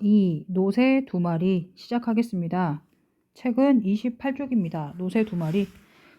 이 노새 두 마리 시작하겠습니다. 책은 28쪽입니다. 노새 두 마리.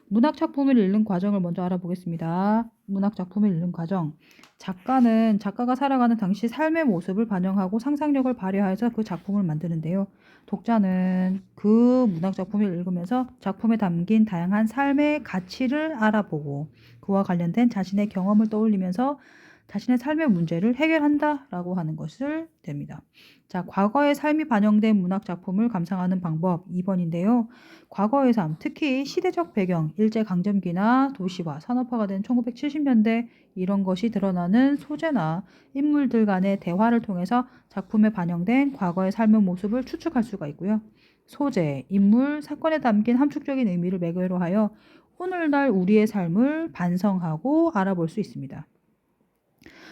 문학 작품을 읽는 과정을 먼저 알아보겠습니다. 문학 작품을 읽는 과정. 작가는 작가가 살아가는 당시 삶의 모습을 반영하고 상상력을 발휘해서 그 작품을 만드는데요. 독자는 그 문학 작품을 읽으면서 작품에 담긴 다양한 삶의 가치를 알아보고 그와 관련된 자신의 경험을 떠올리면서 자신의 삶의 문제를 해결한다라고 하는 것을 됩니다. 자, 과거의 삶이 반영된 문학 작품을 감상하는 방법 2번인데요. 과거의 삶, 특히 시대적 배경, 일제강점기나 도시화, 산업화가 된 1970년대 이런 것이 드러나는 소재나 인물들 간의 대화를 통해서 작품에 반영된 과거의 삶의 모습을 추측할 수가 있고요. 소재, 인물, 사건에 담긴 함축적인 의미를 매개로 하여 오늘날 우리의 삶을 반성하고 알아볼 수 있습니다.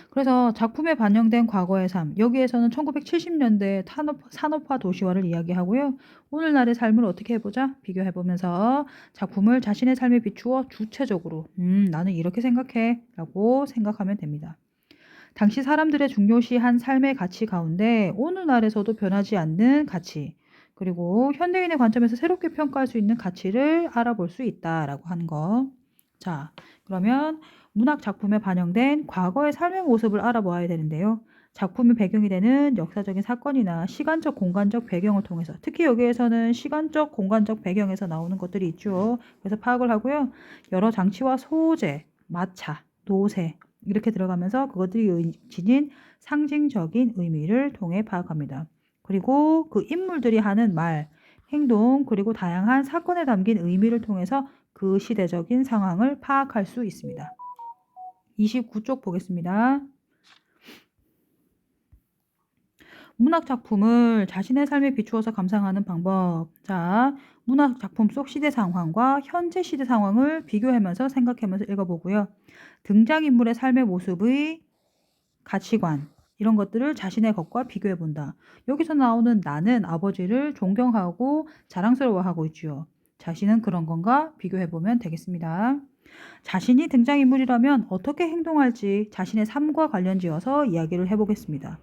그래서 작품에 반영된 과거의 삶, 여기에서는 1970년대 산업화 도시화를 이야기하고요. 오늘날의 삶을 어떻게 해보자? 비교해보면서 작품을 자신의 삶에 비추어 주체적으로 나는 이렇게 생각해 라고 생각하면 됩니다. 당시 사람들의 중요시한 삶의 가치 가운데 오늘날에서도 변하지 않는 가치, 그리고 현대인의 관점에서 새롭게 평가할 수 있는 가치를 알아볼 수 있다라고 하는 거. 자, 그러면 문학 작품에 반영된 과거의 삶의 모습을 알아보아야 되는데요. 작품의 배경이 되는 역사적인 사건이나 시간적, 공간적 배경을 통해서 특히 여기에서는 시간적, 공간적 배경에서 나오는 것들이 있죠. 그래서 파악을 하고요. 여러 장치와 소재, 마차, 노새 이렇게 들어가면서 그것들이 지닌 상징적인 의미를 통해 파악합니다. 그리고 그 인물들이 하는 말, 행동, 그리고 다양한 사건에 담긴 의미를 통해서 그 시대적인 상황을 파악할 수 있습니다. 29쪽 보겠습니다. 문학 작품을 자신의 삶에 비추어서 감상하는 방법. 자, 문학 작품 속 시대 상황과 현재 시대 상황을 비교하면서 생각하면서 읽어보고요. 등장인물의 삶의 모습의 가치관, 이런 것들을 자신의 것과 비교해 본다. 여기서 나오는 나는 아버지를 존경하고 자랑스러워하고 있지요. 자신은 그런 건가? 비교해 보면 되겠습니다. 자신이 등장인물이라면 어떻게 행동할지 자신의 삶과 관련지어서 이야기를 해보겠습니다.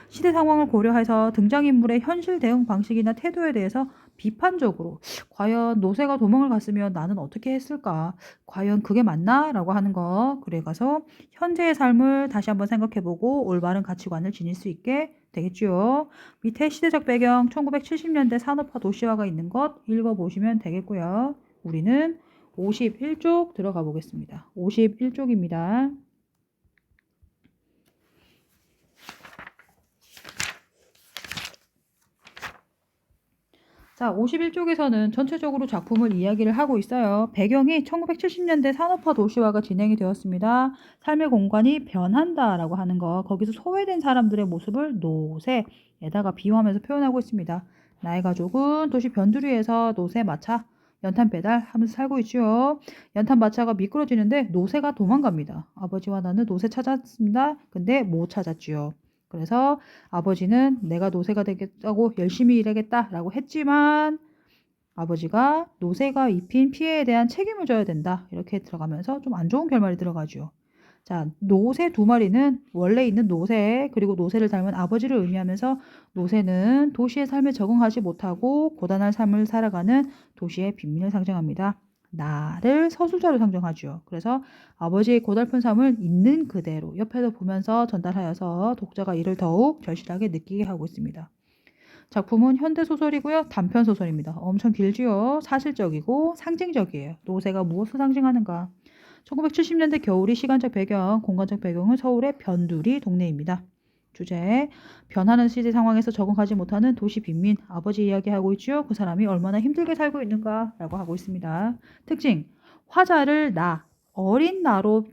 시대 상황을 고려해서 등장인물의 현실 대응 방식이나 태도에 대해서 비판적으로 과연 노새가 도망을 갔으면 나는 어떻게 했을까? 과연 그게 맞나? 라고 하는 거. 그래 가서 현재의 삶을 다시 한번 생각해보고 올바른 가치관을 지닐 수 있게 되겠죠. 밑에 시대적 배경 1970년대 산업화 도시화가 있는 것 읽어보시면 되겠고요. 우리는 51쪽 들어가 보겠습니다. 51쪽입니다. 자, 51쪽에서는 전체적으로 작품을 이야기를 하고 있어요. 배경이 1970년대 산업화 도시화가 진행이 되었습니다. 삶의 공간이 변한다라고 하는 거, 거기서 소외된 사람들의 모습을 노새에다가 비유하면서 표현하고 있습니다. 나의 가족은 도시 변두리에서 노새 마차, 연탄 배달 하면서 살고 있죠. 연탄 마차가 미끄러지는데 노새가 도망갑니다. 아버지와 나는 노새 찾았습니다. 근데 못 찾았지요. 그래서 아버지는 내가 노새가 되겠다고 열심히 일하겠다라고 했지만 아버지가 노새가 입힌 피해에 대한 책임을 져야 된다. 이렇게 들어가면서 좀 안 좋은 결말이 들어가죠. 자, 노새 두 마리는 원래 있는 노새 그리고 노새를 닮은 아버지를 의미하면서 노새는 도시의 삶에 적응하지 못하고 고단한 삶을 살아가는 도시의 빈민을 상징합니다. 나를 서술자로 상징하죠. 그래서 아버지의 고달픈 삶을 있는 그대로 옆에서 보면서 전달하여서 독자가 이를 더욱 절실하게 느끼게 하고 있습니다. 작품은 현대소설이고요. 단편소설입니다. 엄청 길지요. 사실적이고 상징적이에요. 노새가 무엇을 상징하는가? 1970년대 겨울이 시간적 배경, 공간적 배경은 서울의 변두리 동네입니다. 주제, 변하는 시대 상황에서 적응하지 못하는 도시 빈민, 아버지 이야기하고 있죠. 그 사람이 얼마나 힘들게 살고 있는가 라고 하고 있습니다. 특징, 화자를 어린 나로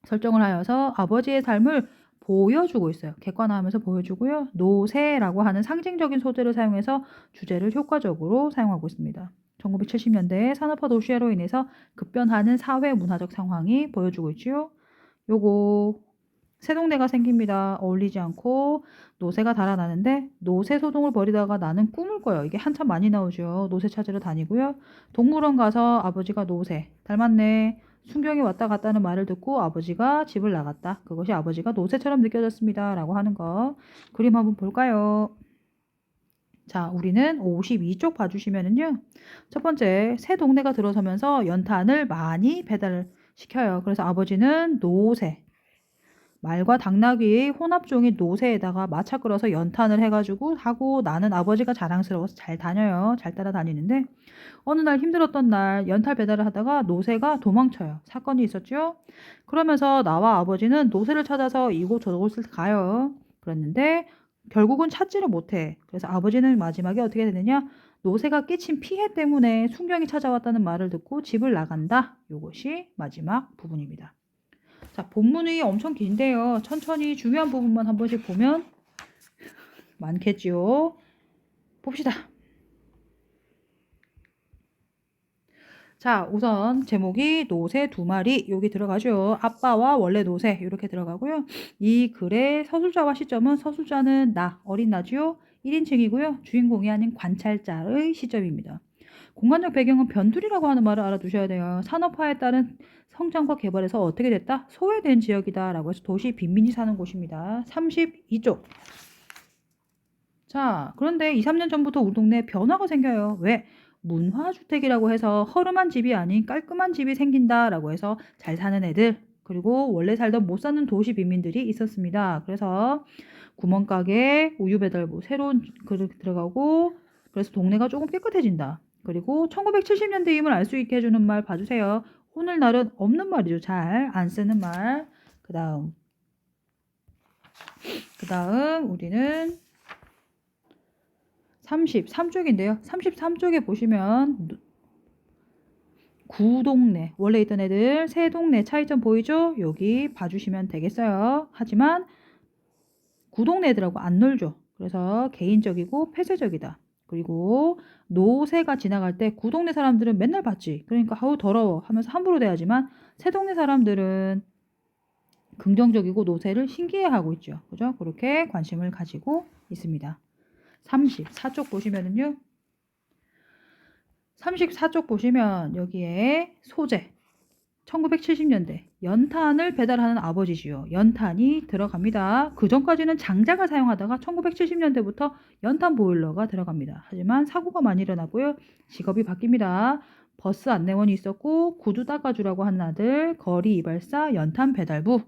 설정을 하여서 아버지의 삶을 보여주고 있어요. 객관화하면서 보여주고요. 노새라고 하는 상징적인 소재를 사용해서 주제를 효과적으로 사용하고 있습니다. 1970년대에 산업화 도시화로 인해서 급변하는 사회 문화적 상황이 보여주고 있지요. 요거 새동네가 생깁니다. 어울리지 않고 노새가 달아나는데 노새 소동을 벌이다가 나는 꿈을 꿔요. 이게 한참 많이 나오죠. 노새 찾으러 다니고요. 동물원 가서 아버지가 노새 닮았네. 순경이 왔다 갔다는 말을 듣고 아버지가 집을 나갔다. 그것이 아버지가 노새처럼 느껴졌습니다. 라고 하는 거. 그림 한번 볼까요? 자, 우리는 52쪽 봐주시면은요. 첫 번째, 새 동네가 들어서면서 연탄을 많이 배달을 시켜요. 그래서 아버지는 노새, 말과 당나귀의 혼합종인 노새에다가 마차 끌어서 연탄을 해가지고 하고 나는 아버지가 자랑스러워서 잘 다녀요. 잘 따라다니는데 어느 날 힘들었던 날 연탄 배달을 하다가 노새가 도망쳐요. 사건이 있었죠. 그러면서 나와 아버지는 노새를 찾아서 이곳 저곳을 가요. 그랬는데 결국은 찾지를 못해. 그래서 아버지는 마지막에 어떻게 되느냐? 노새가 끼친 피해 때문에 순경이 찾아왔다는 말을 듣고 집을 나간다. 이것이 마지막 부분입니다. 자, 본문이 엄청 긴데요. 천천히 중요한 부분만 한 번씩 보면 많겠지요. 봅시다. 자, 우선 제목이 노새 두 마리 여기 들어가죠. 아빠와 원래 노새 이렇게 들어가고요. 이 글의 서술자와 시점은 서술자는 나, 어린 나지요. 1인칭이고요. 주인공이 아닌 관찰자의 시점입니다. 공간적 배경은 변두리라고 하는 말을 알아두셔야 돼요. 산업화에 따른 성장과 개발에서 어떻게 됐다? 소외된 지역이다 라고 해서 도시 빈민이 사는 곳입니다. 32쪽. 자, 그런데 2, 3년 전부터 우리 동네에 변화가 생겨요. 왜? 문화주택이라고 해서 허름한 집이 아닌 깔끔한 집이 생긴다라고 해서 잘 사는 애들, 그리고 원래 살던 못 사는 도시 빈민들이 있었습니다. 그래서 구멍가게, 우유배달부, 새로운 그릇 들어가고, 그래서 동네가 조금 깨끗해진다. 그리고 1970년대임을 알 수 있게 해주는 말 봐주세요. 오늘날은 없는 말이죠. 잘 안 쓰는 말. 그 다음 우리는 33쪽인데요. 33쪽에 보시면 구동네, 원래 있던 애들 새 동네 차이점 보이죠? 여기 봐주시면 되겠어요. 하지만 구동네 애들하고 안 놀죠. 그래서 개인적이고 폐쇄적이다. 그리고 노새가 지나갈 때 구동네 사람들은 맨날 봤지. 그러니까 아우 더러워 하면서 함부로 대하지만 새 동네 사람들은 긍정적이고 노새를 신기해하고 있죠. 그죠? 그렇게 관심을 가지고 있습니다. 34쪽 보시면은요. 34쪽 보시면 여기에 소재 1970년대 연탄을 배달하는 아버지지요. 연탄이 들어갑니다. 그 전까지는 장작을 사용하다가 1970년대부터 연탄 보일러가 들어갑니다. 하지만 사고가 많이 일어나고요. 직업이 바뀝니다. 버스 안내원이 있었고 구두 닦아주라고 하는 아들, 거리 이발사, 연탄 배달부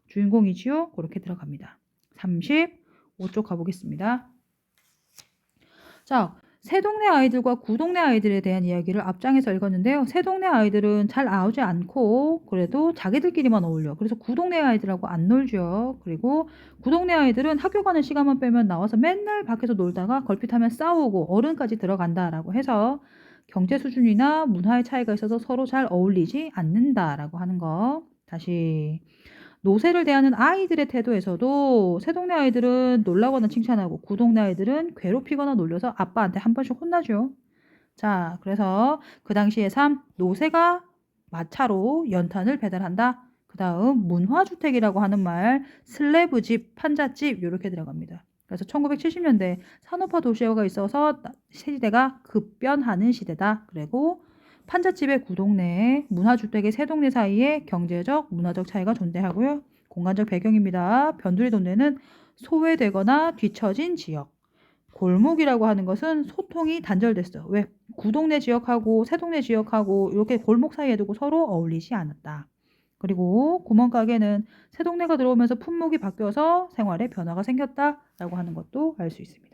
주인공이지요. 그렇게 들어갑니다. 35쪽 가보겠습니다. 자, 새동네 아이들과 구동네 아이들에 대한 이야기를 앞장에서 읽었는데요. 새동네 아이들은 잘 나오지 않고 그래도 자기들끼리만 어울려. 그래서 구동네 아이들하고 안 놀죠. 그리고 구동네 아이들은 학교 가는 시간만 빼면 나와서 맨날 밖에서 놀다가 걸핏하면 싸우고 어른까지 들어간다라고 해서 경제 수준이나 문화의 차이가 있어서 서로 잘 어울리지 않는다라고 하는 거. 다시 노새를 대하는 아이들의 태도에서도 새동네 아이들은 놀라거나 칭찬하고 구동네 아이들은 괴롭히거나 놀려서 아빠한테 한 번씩 혼나죠. 자, 그래서 그 당시의 삶, 노새가 마차로 연탄을 배달한다. 그 다음 문화주택이라고 하는 말, 슬래브집, 판잣집 이렇게 들어갑니다. 그래서 1970년대 산업화 도시화가 있어서 시대가 급변하는 시대다. 그리고 판잣집의 구동네, 문화주택의 새동네 사이에 경제적, 문화적 차이가 존재하고요. 공간적 배경입니다. 변두리 동네는 소외되거나 뒤처진 지역. 골목이라고 하는 것은 소통이 단절됐어. 왜? 구동네 지역하고 새동네 지역하고 이렇게 골목 사이에 두고 서로 어울리지 않았다. 그리고 구멍가게는 새동네가 들어오면서 품목이 바뀌어서 생활에 변화가 생겼다라고 하는 것도 알 수 있습니다.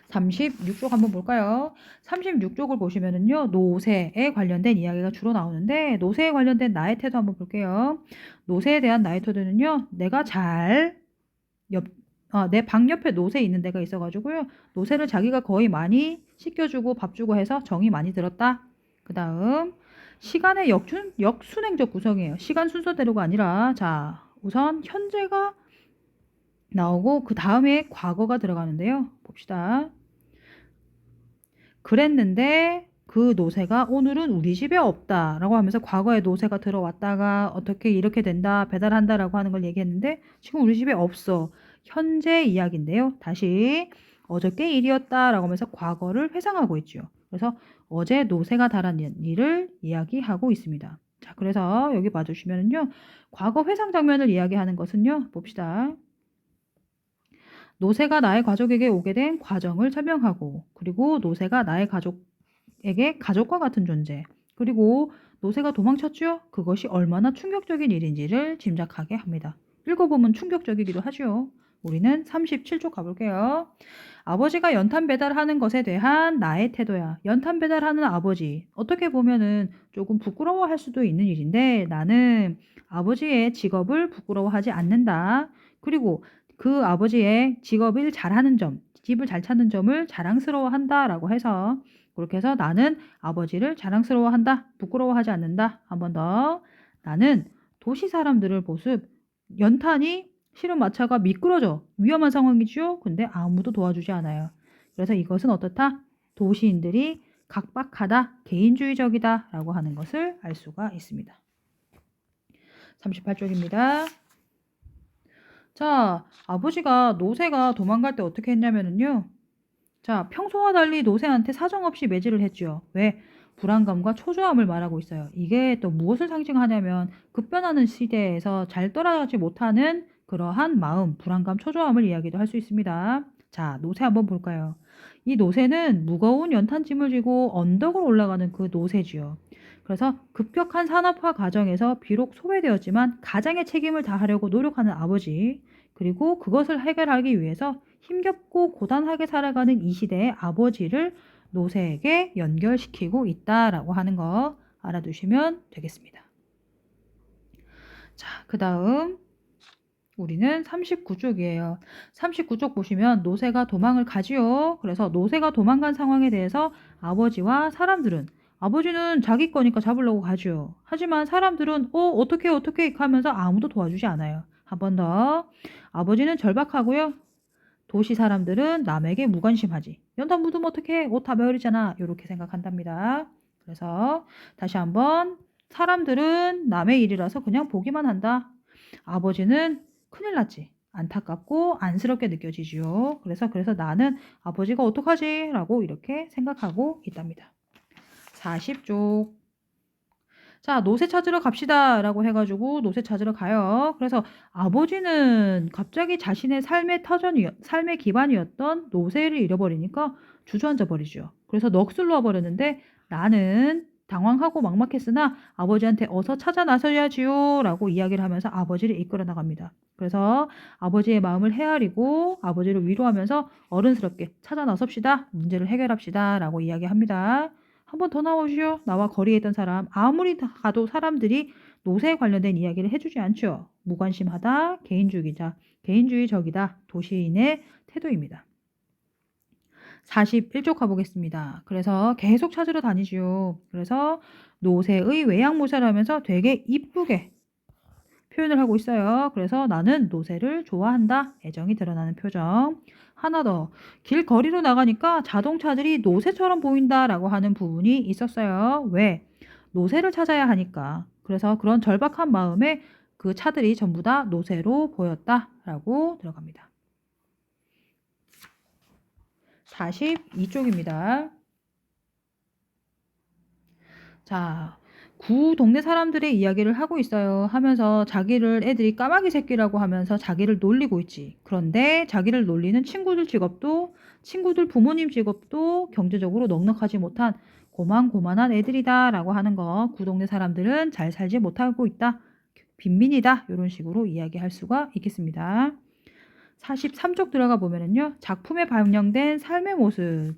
36쪽 한번 볼까요? 36쪽을 보시면은요, 노새에 관련된 이야기가 주로 나오는데, 노새에 관련된 나의 태도 한번 볼게요. 노새에 대한 나의 태도는요, 내가 내 방 옆에 노새 있는 데가 있어가지고요, 노새를 자기가 거의 많이 씻겨주고 밥 주고 해서 정이 많이 들었다. 그 다음, 시간의 역순행적 구성이에요. 시간 순서대로가 아니라, 자, 우선 현재가 나오고 그 다음에 과거가 들어가는데요. 봅시다. 그랬는데 그 노새가 오늘은 우리 집에 없다 라고 하면서 과거에 노새가 들어왔다가 어떻게 이렇게 된다 배달한다 라고 하는 걸 얘기했는데 지금 우리 집에 없어. 현재 이야기인데요. 다시 어저께 일이었다 라고 하면서 과거를 회상하고 있죠. 그래서 어제 노새가 달한 일을 이야기하고 있습니다. 자, 그래서 여기 봐주시면은요. 과거 회상 장면을 이야기하는 것은요. 봅시다. 노새가 나의 가족에게 오게 된 과정을 설명하고, 그리고 노새가 나의 가족에게 가족과 같은 존재, 그리고 노새가 도망쳤죠? 그것이 얼마나 충격적인 일인지를 짐작하게 합니다. 읽어보면 충격적이기도 하죠. 우리는 37쪽 가볼게요. 아버지가 연탄 배달하는 것에 대한 나의 태도야. 연탄 배달하는 아버지. 어떻게 보면은 조금 부끄러워할 수도 있는 일인데 나는 아버지의 직업을 부끄러워하지 않는다. 그리고 그 아버지의 직업을 잘하는 점, 집을 잘 찾는 점을 자랑스러워한다라고 해서 그렇게 해서 나는 아버지를 자랑스러워한다. 부끄러워하지 않는다. 한 번 더. 나는 도시 사람들을 모습 연탄이 실은 마차가 미끄러져 위험한 상황이죠. 근데 아무도 도와주지 않아요. 그래서 이것은 어떻다? 도시인들이 각박하다, 개인주의적이다 라고 하는 것을 알 수가 있습니다. 38쪽입니다. 자, 아버지가 노새가 도망갈 때 어떻게 했냐면요. 자, 평소와 달리 노새한테 사정없이 매질을 했죠. 왜? 불안감과 초조함을 말하고 있어요. 이게 또 무엇을 상징하냐면 급변하는 시대에서 잘 따라가지 못하는 그러한 마음, 불안감, 초조함을 이야기도 할 수 있습니다. 자, 노새 한번 볼까요? 이 노새는 무거운 연탄짐을 지고 언덕을 올라가는 그 노새지요. 그래서 급격한 산업화 과정에서 비록 소외되었지만 가장의 책임을 다하려고 노력하는 아버지, 그리고 그것을 해결하기 위해서 힘겹고 고단하게 살아가는 이 시대의 아버지를 노새에게 연결시키고 있다라고 하는 거 알아두시면 되겠습니다. 자, 그 다음 우리는 39쪽이에요. 39쪽 보시면 노새가 도망을 가지요. 그래서 노새가 도망간 상황에 대해서 아버지와 사람들은 아버지는 자기 거니까 잡으려고 가죠. 하지만 사람들은 어떻게 하면서 아무도 도와주지 않아요. 한 번 더. 아버지는 절박하고요. 도시 사람들은 남에게 무관심하지. 연탄 묻으면 어떡해? 옷 다 버리잖아. 이렇게 생각한답니다. 그래서 다시 한번 사람들은 남의 일이라서 그냥 보기만 한다. 아버지는 큰일 났지. 안타깝고 안쓰럽게 느껴지지요. 그래서 나는 아버지가 어떡하지? 라고 이렇게 생각하고 있답니다. 40쪽. 자, 노새 찾으러 갑시다. 라고 해가지고 노새 찾으러 가요. 그래서 아버지는 갑자기 자신의 삶의 기반이었던 노새를 잃어버리니까 주저앉아 버리죠. 그래서 넋을 놓아버렸는데 나는 당황하고 막막했으나 아버지한테 어서 찾아 나서야지요. 라고 이야기를 하면서 아버지를 이끌어 나갑니다. 그래서 아버지의 마음을 헤아리고 아버지를 위로하면서 어른스럽게 찾아 나섭시다. 문제를 해결합시다. 라고 이야기합니다. 한 번 더 나오시오. 나와 거리에 있던 사람. 아무리 가도 사람들이 노새에 관련된 이야기를 해주지 않죠. 무관심하다, 개인주의적이다, 도시인의 태도입니다. 41쪽 가보겠습니다. 그래서 계속 찾으러 다니지요. 그래서 노새의 외양모사를 하면서 되게 이쁘게 표현을 하고 있어요. 그래서 나는 노새를 좋아한다. 애정이 드러나는 표정. 하나 더. 길거리로 나가니까 자동차들이 노새처럼 보인다라고 하는 부분이 있었어요. 왜? 노새를 찾아야 하니까. 그래서 그런 절박한 마음에 그 차들이 전부 다 노새로 보였다라고 들어갑니다. 42쪽입니다. 자, 구 동네 사람들의 이야기를 하고 있어요. 하면서 자기를 애들이 까마귀 새끼라고 하면서 자기를 놀리고 있지. 그런데 자기를 놀리는 친구들 부모님 직업도 경제적으로 넉넉하지 못한 고만고만한 애들이다라고 하는 거. 구 동네 사람들은 잘 살지 못하고 있다. 빈민이다. 이런 식으로 이야기할 수가 있겠습니다. 43쪽 들어가 보면은요. 작품에 반영된 삶의 모습.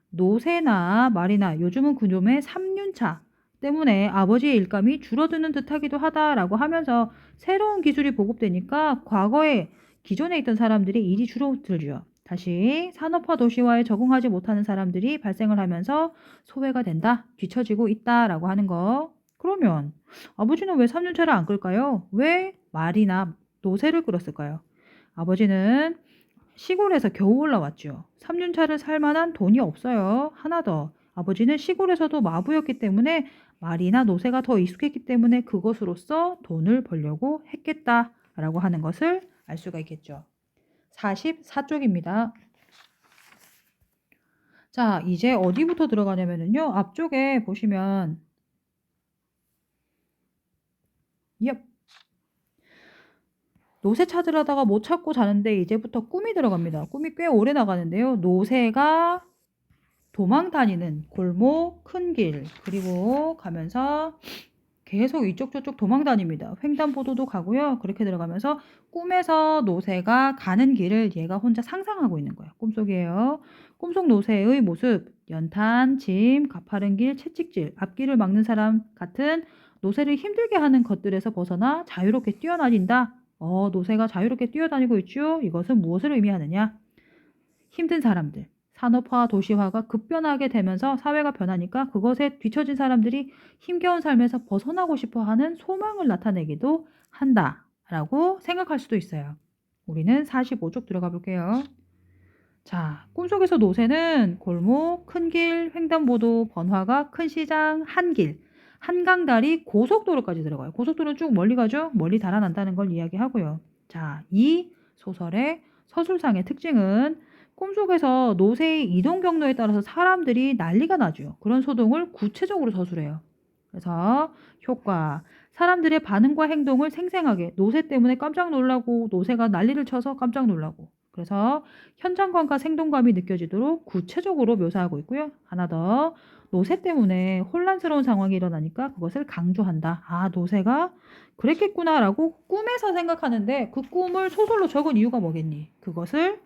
노새나 말이나 요즘은 그놈의 3륜차 때문에 아버지의 일감이 줄어드는 듯하기도 하다라고 하면서 새로운 기술이 보급되니까 과거에 기존에 있던 사람들이 일이 줄어들죠. 다시 산업화 도시화에 적응하지 못하는 사람들이 발생을 하면서 소외가 된다, 뒤처지고 있다라고 하는 거. 그러면 아버지는 왜 3륜차를 안 끌까요? 왜 말이나 노새를 끌었을까요? 아버지는 시골에서 겨우 올라왔죠. 3륜차를 살 만한 돈이 없어요. 하나 더. 아버지는 시골에서도 마부였기 때문에 말이나 노새가 더 익숙했기 때문에 그것으로써 돈을 벌려고 했겠다라고 하는 것을 알 수가 있겠죠. 44쪽입니다. 자, 이제 어디부터 들어가냐면요. 앞쪽에 보시면 얍. 노새 찾으려다가 못 찾고 자는데 이제부터 꿈이 들어갑니다. 꿈이 꽤 오래 나가는데요. 노새가 도망 다니는 골목, 큰 길, 그리고 가면서 계속 이쪽 저쪽 도망 다닙니다. 횡단보도도 가고요. 그렇게 들어가면서 꿈에서 노새가 가는 길을 얘가 혼자 상상하고 있는 거예요. 꿈속이에요. 꿈속 노새의 모습, 연탄, 짐, 가파른 길, 채찍질, 앞길을 막는 사람 같은 노새를 힘들게 하는 것들에서 벗어나 자유롭게 뛰어다닌다. 노새가 자유롭게 뛰어다니고 있죠. 이것은 무엇을 의미하느냐? 힘든 사람들, 산업화, 도시화가 급변하게 되면서 사회가 변하니까 그것에 뒤처진 사람들이 힘겨운 삶에서 벗어나고 싶어 하는 소망을 나타내기도 한다라고 생각할 수도 있어요. 우리는 45쪽 들어가 볼게요. 자, 꿈속에서 노새는 골목, 큰 길, 횡단보도, 번화가, 큰 시장, 한길, 한강다리, 고속도로까지 들어가요. 고속도로는 쭉 멀리 가죠? 멀리 달아난다는 걸 이야기하고요. 자, 이 소설의 서술상의 특징은 꿈속에서 노새의 이동 경로에 따라서 사람들이 난리가 나죠. 그런 소동을 구체적으로 서술해요. 그래서 효과, 사람들의 반응과 행동을 생생하게 노새 때문에 깜짝 놀라고 노새가 난리를 쳐서 깜짝 놀라고 그래서 현장감과 생동감이 느껴지도록 구체적으로 묘사하고 있고요. 하나 더, 노새 때문에 혼란스러운 상황이 일어나니까 그것을 강조한다. 아, 노새가 그랬겠구나라고 꿈에서 생각하는데 그 꿈을 소설로 적은 이유가 뭐겠니? 그것을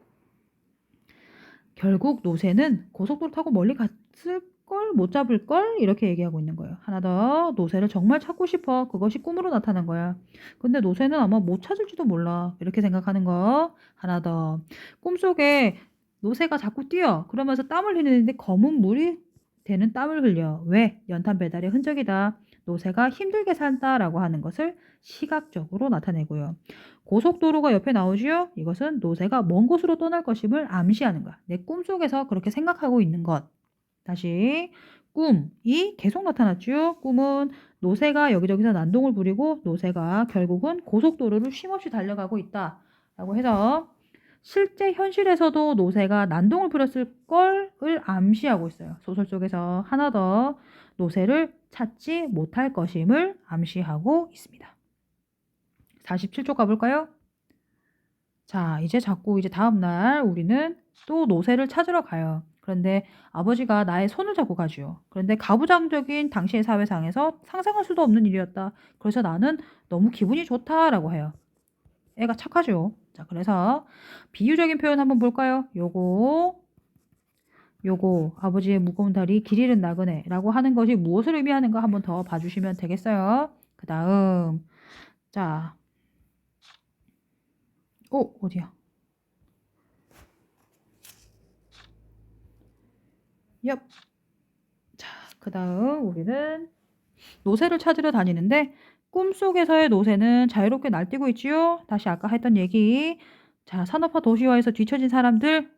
결국 노새는 고속도로 타고 멀리 갔을 걸, 못 잡을 걸 이렇게 얘기하고 있는 거예요. 하나 더, 노새를 정말 찾고 싶어. 그것이 꿈으로 나타난 거야. 근데 노새는 아마 못 찾을지도 몰라. 이렇게 생각하는 거. 하나 더, 꿈속에 노새가 자꾸 뛰어. 그러면서 땀을 흘리는데 검은 물이 되는 땀을 흘려. 왜? 연탄 배달의 흔적이다. 노새가 힘들게 산다라고 하는 것을 시각적으로 나타내고요. 고속도로가 옆에 나오지요? 이것은 노새가 먼 곳으로 떠날 것임을 암시하는 거야. 내 꿈속에서 그렇게 생각하고 있는 것. 다시 꿈이 계속 나타났죠. 꿈은 노새가 여기저기서 난동을 부리고 노새가 결국은 고속도로를 쉼없이 달려가고 있다라고 해서 실제 현실에서도 노새가 난동을 부렸을 걸을 암시하고 있어요. 소설 속에서 하나 더 노새를 찾지 못할 것임을 암시하고 있습니다. 47쪽 가볼까요? 자, 이제 다음날 우리는 또 노새를 찾으러 가요. 그런데 아버지가 나의 손을 잡고 가죠. 그런데 가부장적인 당시의 사회상에서 상상할 수도 없는 일이었다. 그래서 나는 너무 기분이 좋다라고 해요. 애가 착하죠. 자, 그래서 비유적인 표현 한번 볼까요? 요거 아버지의 무거운 다리 길 잃은 나그네라고 하는 것이 무엇을 의미하는가 한번 더 봐주시면 되겠어요. 그 다음 자, 어디야? 얍. 자, 그 다음 우리는 노새를 찾으러 다니는데 꿈속에서의 노새는 자유롭게 날뛰고 있지요. 다시 아까 했던 얘기. 자, 산업화 도시화에서 뒤처진 사람들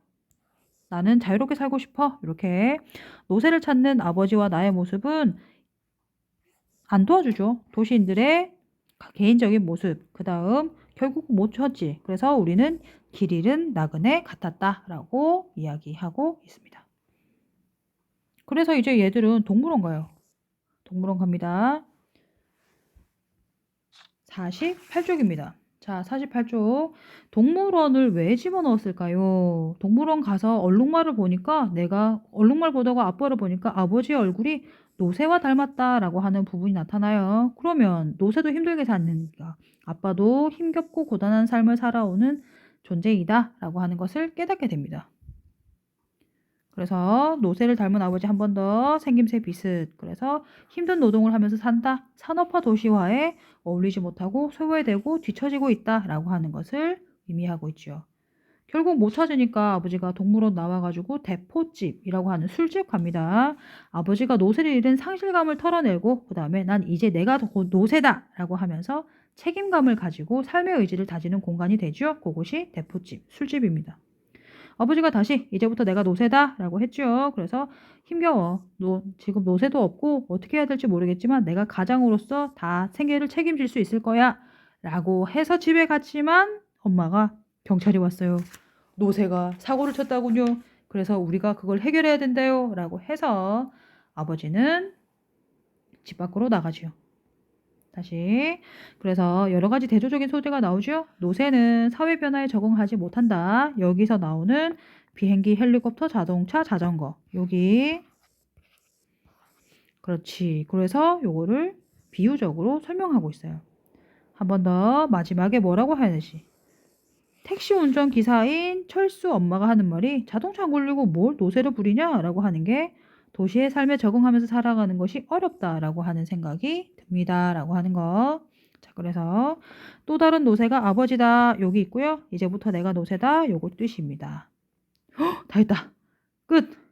나는 자유롭게 살고 싶어. 이렇게 노새를 찾는 아버지와 나의 모습은 안 도와주죠. 도시인들의 개인적인 모습. 그 다음 결국 못 찾지. 그래서 우리는 길 잃은 나그네 같았다라고 이야기하고 있습니다. 그래서 이제 얘들은 동물원 가요. 동물원 갑니다. 48쪽입니다. 자, 48쪽. 동물원을 왜 집어넣었을까요? 동물원 가서 얼룩말을 보니까 내가 얼룩말 보다가 아빠를 보니까 아버지의 얼굴이 노새와 닮았다라고 하는 부분이 나타나요. 그러면 노새도 힘들게 사니까 아빠도 힘겹고 고단한 삶을 살아오는 존재이다라고 하는 것을 깨닫게 됩니다. 그래서 노새를 닮은 아버지 한 번 더 생김새 비슷. 그래서 힘든 노동을 하면서 산다. 산업화 도시화에 어울리지 못하고 소외되고 뒤처지고 있다라고 하는 것을 의미하고 있죠. 결국 못 찾으니까 아버지가 동물원 나와가지고 대포집이라고 하는 술집 갑니다. 아버지가 노새를 잃은 상실감을 털어내고 그 다음에 난 이제 내가 곧 노새다라고 하면서 책임감을 가지고 삶의 의지를 다지는 공간이 되죠. 그곳이 대포집, 술집입니다. 아버지가 다시 이제부터 내가 노새다라고 했죠. 그래서 힘겨워. 지금 노새도 없고 어떻게 해야 될지 모르겠지만 내가 가장으로서 다 생계를 책임질 수 있을 거야. 라고 해서 집에 갔지만 엄마가 경찰이 왔어요. 노새가 사고를 쳤다군요. 그래서 우리가 그걸 해결해야 된대요. 라고 해서 아버지는 집 밖으로 나가죠. 다시. 그래서 여러 가지 대조적인 소재가 나오죠. 노새는 사회 변화에 적응하지 못한다. 여기서 나오는 비행기, 헬리콥터, 자동차, 자전거. 여기. 그렇지. 그래서 요거를 비유적으로 설명하고 있어요. 한 번 더 마지막에 뭐라고 해야 되지? 택시 운전기사인 철수 엄마가 하는 말이 자동차 안 굴리고 뭘 노새를 부리냐? 라고 하는 게 도시의 삶에 적응하면서 살아가는 것이 어렵다라고 하는 생각이 듭니다. 라고 하는 거. 자, 그래서 또 다른 노새가 아버지다. 여기 있고요. 이제부터 내가 노새다. 요거 뜻입니다. 다 했다. 끝!